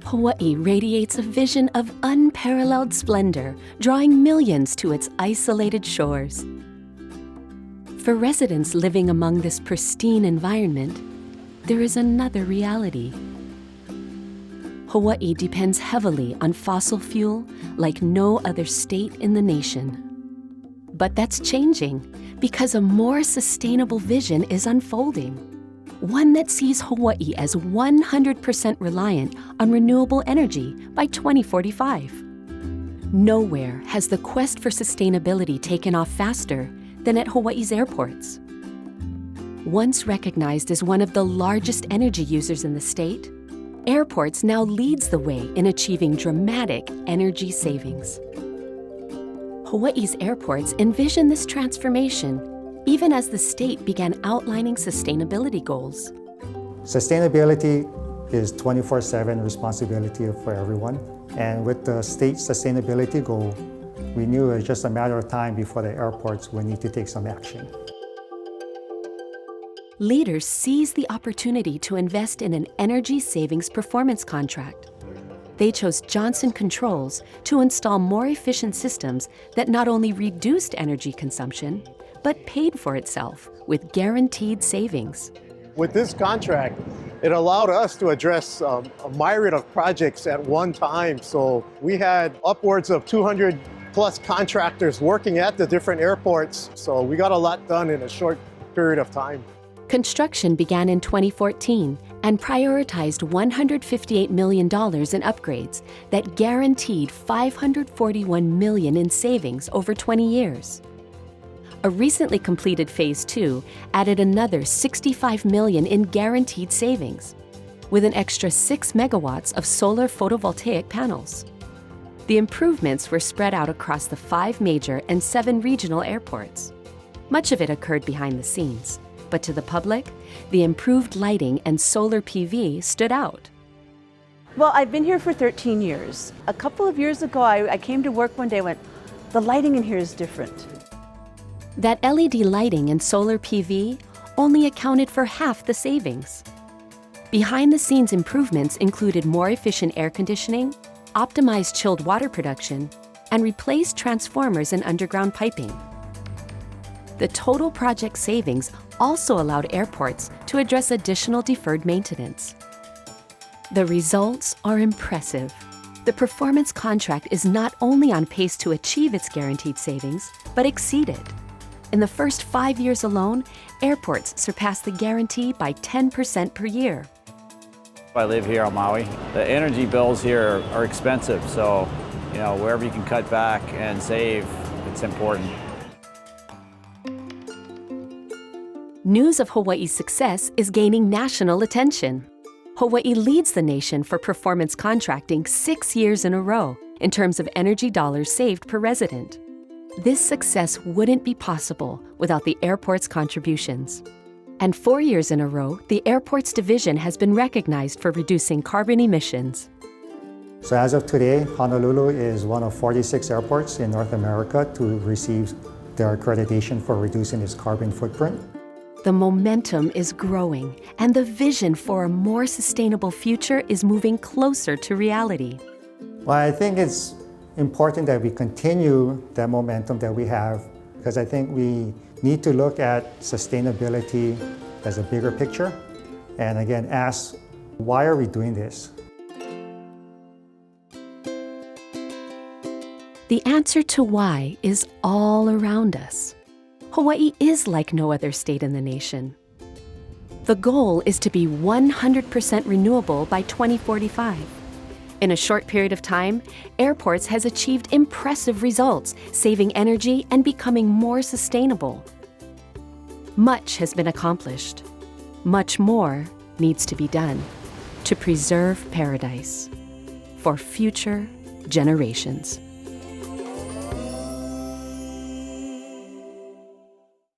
Hawaii radiates a vision of unparalleled splendor, drawing millions to its isolated shores. For residents living among this pristine environment, there is another reality. Hawaii depends heavily on fossil fuel like no other state in the nation. But that's changing because a more sustainable vision is unfolding. One that sees Hawaii as 100% reliant on renewable energy by 2045. Nowhere has the quest for sustainability taken off faster than at Hawaii's airports. Once recognized as one of the largest energy users in the state, airports now leads the way in achieving dramatic energy savings. Hawaii's airports envision this transformation even as the state began outlining sustainability goals. Sustainability is 24/7 responsibility for everyone. And with the state sustainability goal, we knew it was just a matter of time before the airports would need to take some action. Leaders seized the opportunity to invest in an energy savings performance contract. They chose Johnson Controls to install more efficient systems that not only reduced energy consumption, but paid for itself with guaranteed savings. With this contract, it allowed us to address a myriad of projects at one time. So we had upwards of 200 plus contractors working at the different airports. So we got a lot done in a short period of time. Construction began in 2014 and prioritized $158 million in upgrades that guaranteed $541 million in savings over 20 years. A recently completed Phase 2 added another $65 million in guaranteed savings, with an extra 6 megawatts of solar photovoltaic panels. The improvements were spread out across the 5 major and 7 regional airports. Much of it occurred behind the scenes, but to the public, the improved lighting and solar PV stood out. Well, I've been here for 13 years. A couple of years ago, I came to work one day and went, the lighting in here is different. That LED lighting and solar PV only accounted for half the savings. Behind-the-scenes improvements included more efficient air conditioning, optimized chilled water production, and replaced transformers and underground piping. The total project savings also allowed airports to address additional deferred maintenance. The results are impressive. The performance contract is not only on pace to achieve its guaranteed savings, but exceed it. In the first 5 years alone, airports surpassed the guarantee by 10% per year. I live here on Maui. The energy bills here are expensive, so wherever you can cut back and save, it's important. News of Hawaii's success is gaining national attention. Hawaii leads the nation for performance contracting 6 years in a row in terms of energy dollars saved per resident. This success wouldn't be possible without the airport's contributions. And 4 years in a row, the airport's division has been recognized for reducing carbon emissions. So as of today, Honolulu is one of 46 airports in North America to receive their accreditation for reducing its carbon footprint. The momentum is growing, and the vision for a more sustainable future is moving closer to reality. Well, I think it's important that we continue that momentum that we have, because I think we need to look at sustainability as a bigger picture, and again, ask, why are we doing this? The answer to why is all around us. Hawaii is like no other state in the nation. The goal is to be 100% renewable by 2045. In a short period of time, airports has achieved impressive results, saving energy and becoming more sustainable. Much has been accomplished. Much more needs to be done to preserve paradise for future generations.